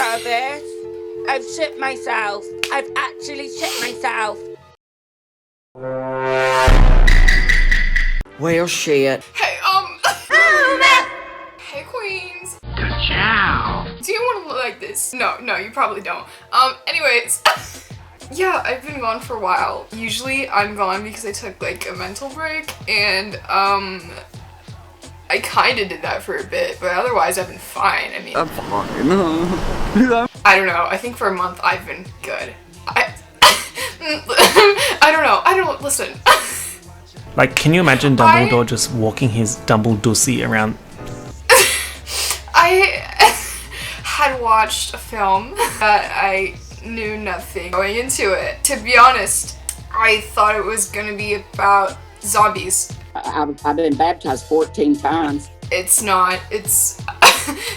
service. I've shit myself. I've actually shit myself. Well, shit. Hey, hey, queens. Good job. Do you want to look like this? No, you probably don't. Anyways. Yeah, I've been gone for a while. Usually I'm gone because I took like a mental break and I kinda did that for a bit, but otherwise I've been fine. I mean, I'm fine. I don't know. I think for a month I've been good. I don't know. Listen. Like, can you imagine Dumbledore just walking his Dumbledore around? I had watched a film that I knew nothing going into it. To be honest, I thought it was gonna be about zombies. I've been baptized 14 times. It's not. It's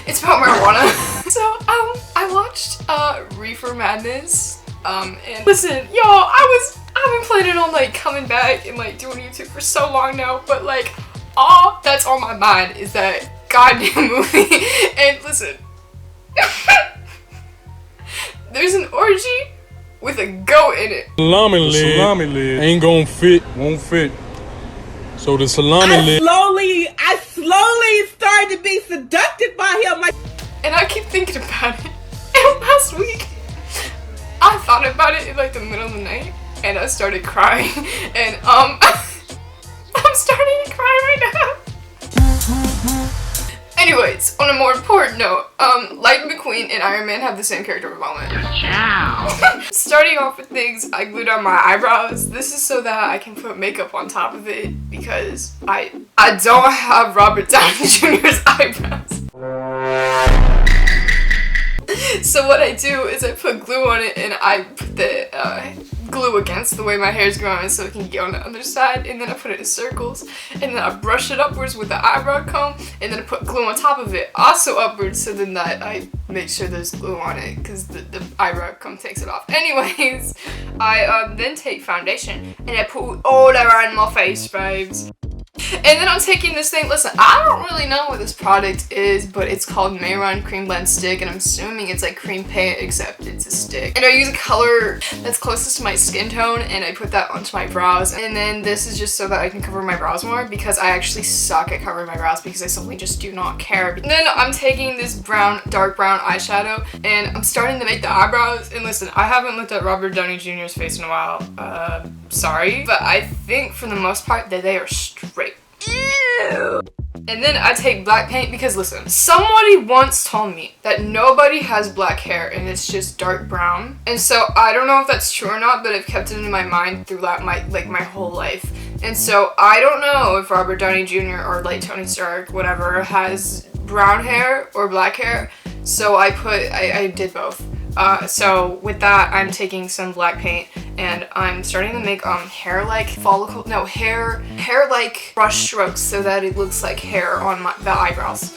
it's about marijuana. So I watched Reefer Madness. And listen, y'all, I've been planning on like coming back and like doing YouTube for so long now, but like all that's on my mind is that goddamn movie. And listen. There's an orgy with a goat in it. Salami leg ain't gonna fit, won't fit. So the salami leg. I slowly started to be seduced by him. And I keep thinking about it. And last week, I thought about it in like the middle of the night, and I started crying. And I'm starting to cry right now. Anyways, on a more important note, Lightning McQueen and Iron Man have the same character development. Good job. Starting off with things, I glued on my eyebrows. This is so that I can put makeup on top of it because I don't have Robert Downey Jr.'s eyebrows. So what I do is I put glue on it and I put the glue against the way my hair is growing so it can get on the other side, and then I put it in circles, and then I brush it upwards with the eyebrow comb, and then I put glue on top of it, also upwards, so then that I make sure there's glue on it because the eyebrow comb takes it off. Anyways, I then take foundation and I put all around my face, babes. And then I'm taking this thing, listen, I don't really know what this product is, but it's called Mayron Cream Blend Stick, and I'm assuming it's like cream paint, except it's a stick. And I use a color that's closest to my skin tone, and I put that onto my brows. And then this is just so that I can cover my brows more, because I actually suck at covering my brows, because I simply just do not care. And then I'm taking this dark brown eyeshadow, and I'm starting to make the eyebrows. And listen, I haven't looked at Robert Downey Jr.'s face in a while, sorry, but I think for the most part that they are straight. Ew. And then I take black paint because listen, somebody once told me that nobody has black hair and it's just dark brown. And so I don't know if that's true or not, but I've kept it in my mind throughout my whole life. And so I don't know if Robert Downey Jr. or like Tony Stark, whatever, has brown hair or black hair. So I did both. So with that, I'm taking some black paint and I'm starting to make hair-like brush strokes so that it looks like hair on the eyebrows.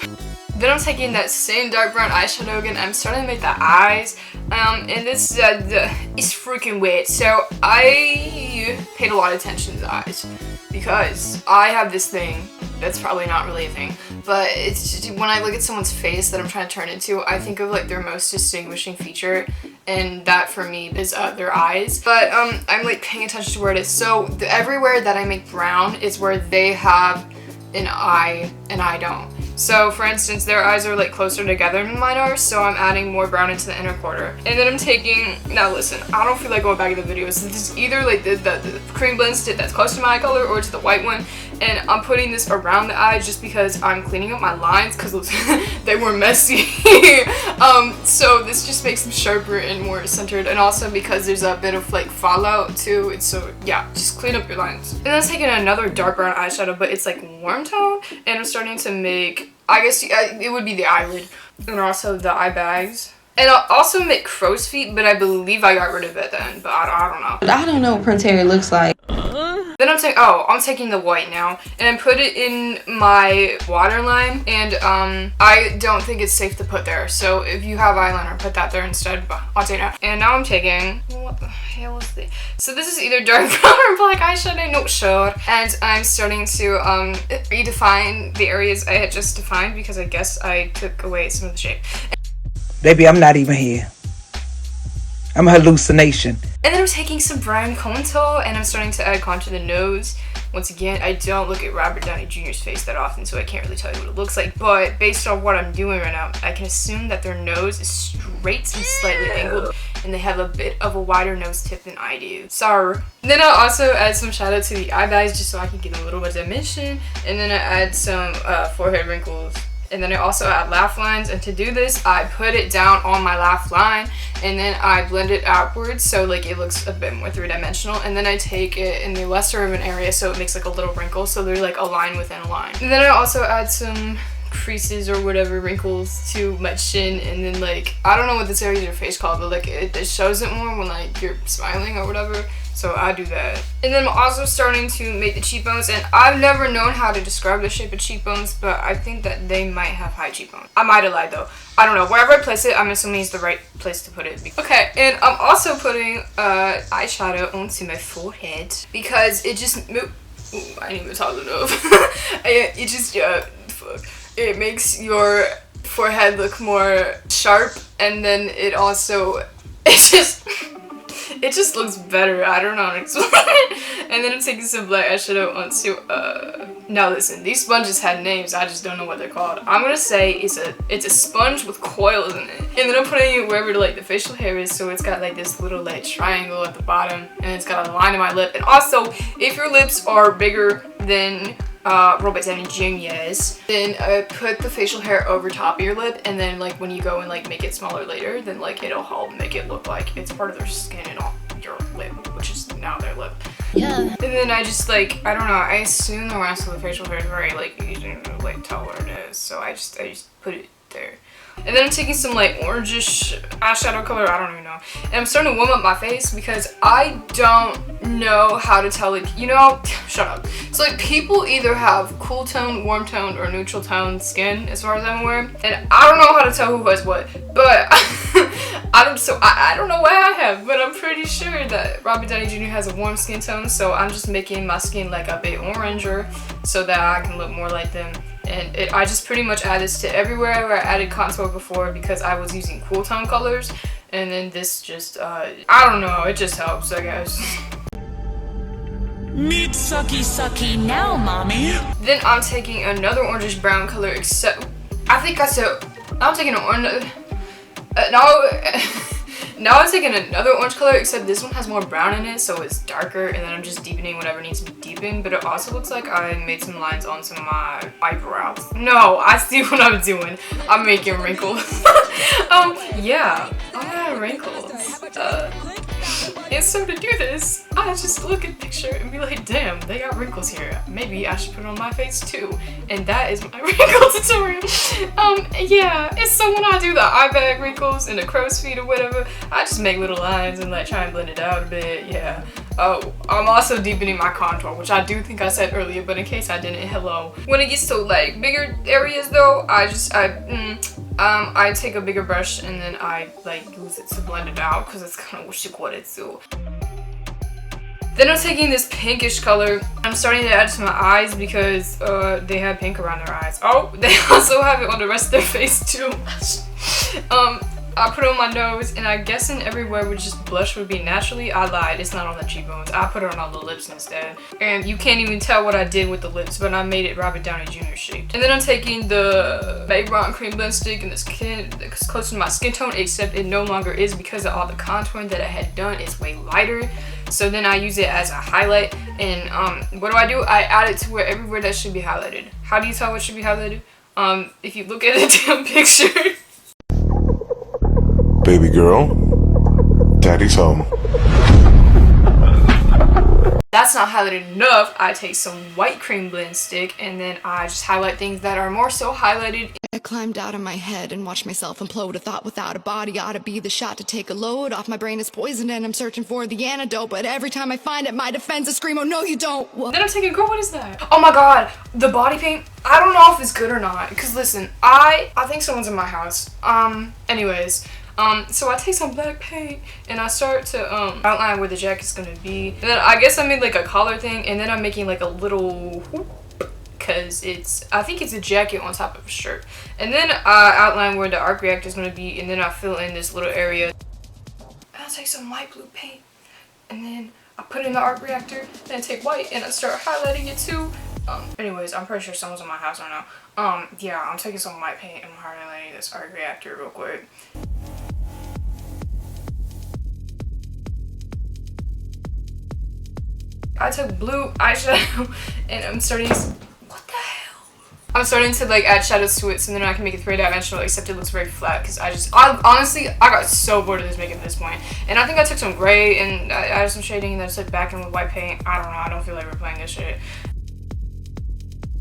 Then I'm taking that same dark brown eyeshadow again. I'm starting to make the eyes, and this is freaking weird. So I paid a lot of attention to the eyes because I have this thing that's probably not really a thing, but it's just, when I look at someone's face that I'm trying to turn into, I think of like their most distinguishing feature, and that for me is their eyes. But I'm like paying attention to where it is. So everywhere that I make brown is where they have an eye and I don't. So for instance, their eyes are like closer together than mine are, so I'm adding more brown into the inner quarter. And then I'm taking, now listen, I don't feel like going back in the videos. This is either like the cream blend stick that's close to my eye color or to the white one. And I'm putting this around the eyes just because I'm cleaning up my lines because they were messy. So this just makes them sharper and more centered, and also because there's a bit of like fallout too. It's so, yeah, just clean up your lines. And then I'm taking another dark brown eyeshadow, but it's like warm tone, and I'm starting to make, I guess it would be the eyelid and also the eye bags. And I'll also make crow's feet, but I believe I got rid of it then, but I don't know. I don't know what Prince Harry looks like. Then I'm taking the white now, and I put it in my waterline, and I don't think it's safe to put there, so if you have eyeliner, put that there instead, but I'll take it. And now I'm taking, what the hell is this? So this is either dark brown or black eyeshadow, not sure, and I'm starting to redefine the areas I had just defined because I guess I took away some of the shape. Baby, I'm not even here. I'm a hallucination. And then I'm taking some brown contour and I'm starting to add contour to the nose. Once again, I don't look at Robert Downey Jr.'s face that often, so I can't really tell you what it looks like. But based on what I'm doing right now, I can assume that their nose is straight and slightly angled, and they have a bit of a wider nose tip than I do. Sorry. Then I'll also add some shadow to the eye bags just so I can get a little bit of dimension. And then I add some forehead wrinkles. And then I also add laugh lines, and to do this, I put it down on my laugh line, and then I blend it outwards so like it looks a bit more three-dimensional, and then I take it in the lesser of an area so it makes like a little wrinkle, so they're like a line within a line. And then I also add some creases or whatever, wrinkles to my chin, and then like, I don't know what this area of your face called, but like it shows it more when like you're smiling or whatever. So I do that. And then I'm also starting to make the cheekbones, and I've never known how to describe the shape of cheekbones, but I think that they might have high cheekbones. I might have lied though. I don't know. Wherever I place it, I'm assuming it's the right place to put it. Okay, and I'm also putting eyeshadow onto my forehead because it just, ooh, I didn't even talk enough. It makes your forehead look more sharp, and then it also, it just looks better. I don't know how to explain it. And then I'm taking some black eyeshadow onto, now listen, these sponges had names, I just don't know what they're called. I'm gonna say it's a sponge with coils in it. And then I'm putting it wherever like the facial hair is, so it's got like this little like triangle at the bottom, and it's got a line in my lip. And also, if your lips are bigger than Robert Downey Jr.'s, then put the facial hair over top of your lip, and then like when you go and like make it smaller later, then like it'll help make it look like it's part of their skin and all your lip, which is now their lip. Yeah. And then I just like, I don't know, I assume the rest of the facial hair is very like easy to like tell what it is, so I just put it there. And then I'm taking some like orangish eyeshadow color, I don't even know. And I'm starting to warm up my face because I don't know how to tell, like, you know, shut up. So like people either have cool tone, warm tone, or neutral tone skin as far as I'm aware. And I don't know how to tell who has what, but I don't know why I have, but I'm pretty sure that Robert Downey Jr. has a warm skin tone, so I'm just making my skin like a bit oranger so that I can look more like them. And I just pretty much add this to everywhere where I added contour before because I was using cool tone colors. And then this just, I don't know, it just helps, I guess. Meat sucky sucky now, mommy. Then I'm taking another orangish brown color, except, I think I said, I'm taking an orange, now I'm taking another orange color, except this one has more brown in it, so it's darker, and then I'm just deepening whatever needs to be deepened, but it also looks like I made some lines on some of my eyebrows. No, I see what I'm doing. I'm making wrinkles. Yeah, I'm adding wrinkles. And so to do this, I just look at the picture and be like, damn, they got wrinkles here. Maybe I should put it on my face too. And that is my wrinkle tutorial. Yeah, and so when I do the eye bag wrinkles and the crow's feet or whatever, I just make little lines and like try and blend it out a bit, yeah. Oh, I'm also deepening my contour, which I do think I said earlier, but in case I didn't, hello. When it gets to like bigger areas though, I take a bigger brush and then I like use it to blend it out because it's kind of what you want it to. Then I'm taking this pinkish color. I'm starting to add to my eyes because they have pink around their eyes. Oh, they also have it on the rest of their face too. I put it on my nose, and I guess in everywhere where just blush would be naturally. I lied, it's not on the cheekbones. I put it on all the lips instead. And you can't even tell what I did with the lips, but I made it Robert Downey Jr. shaped. And then I'm taking the Maybelline cream blend stick and this skin that's close to my skin tone, except it no longer is because of all the contouring that I had done. It's way lighter. So then I use it as a highlight, and what do? I add it to everywhere that should be highlighted. How do you tell what should be highlighted? If you look at the damn picture. Baby girl, daddy's home. That's not highlighted enough. I take some white cream blend stick and then I just highlight things that are more so highlighted. I climbed out of my head and watched myself implode. A thought without a body ought to be the shot to take a load off. My brain is poisoned and I'm searching for the antidote, but every time I find it, my defenses scream, oh no you don't. Then I'm taking, girl, what is that? Oh my god, the body paint. I don't know if it's good or not, because listen, I think someone's in my house. Anyways. So I take some black paint and I start to outline where the jacket's gonna be. And then I guess I made like a collar thing, and then I'm making like a little hoop because I think it's a jacket on top of a shirt. And then I outline where the arc reactor is going to be, and then I fill in this little area. I'll take some light blue paint, and then I put in the arc reactor, then I take white and I start highlighting it too. Anyways, I'm pretty sure someone's in my house right now. Yeah, I'm taking some white paint and highlighting this arc reactor real quick. I took blue eyeshadow and I'm starting to like add shadows to it so then I can make it 3-dimensional, except it looks very flat because honestly I got so bored of this makeup at this point. And I think I took some gray and I added some shading and then I took back in with white paint. I don't know, I don't feel like replaying this shit.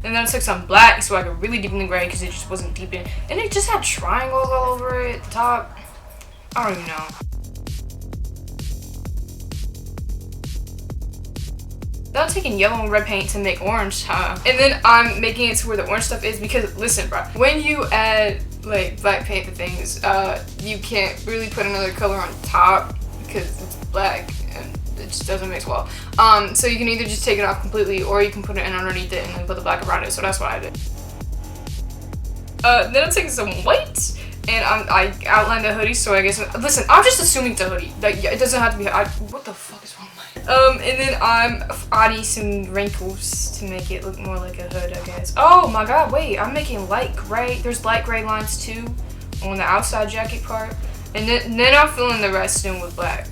And then I took some black so I could really deepen the gray because it just wasn't deepened. And it just had triangles all over it at the top. I don't even know. Then I'm taking yellow and red paint to make orange, and then I'm making it to where the orange stuff is because, listen, bro, when you add like black paint to things, you can't really put another color on top because it's black and it just doesn't mix well. So you can either just take it off completely or you can put it in underneath it and then put the black around it. So that's what I did. Then I'm taking some white and I outlined the hoodie. So I guess, listen, I'm just assuming it's a hoodie. Like, yeah, it doesn't have to be. What the fuck is wrong with my? And then I'm adding some wrinkles to make it look more like a hood, I guess. Oh my god, wait, I'm making light gray. There's light gray lines too on the outside jacket part. And then I'm filling the rest in with black.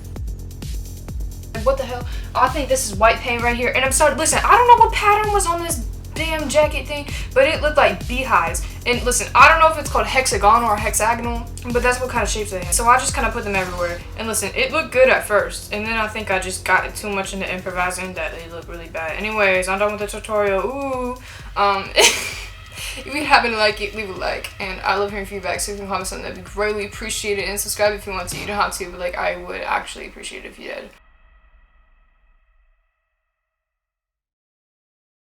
What the hell? I think this is white paint right here. And I'm starting, listen, I don't know what pattern was on this damn jacket thing, but it looked like beehives. And listen, I don't know if it's called hexagonal or hexagonal, but that's what kind of shapes they have. So I just kind of put them everywhere. And listen, it looked good at first, and then I think I just got too much into improvising that they look really bad. Anyways, I'm done with the tutorial. Ooh. If you happen to like it, leave a like, and I love hearing feedback, so if you can comment something, that'd be greatly appreciated, and subscribe if you want to. You don't have to, but like I would actually appreciate it if you did.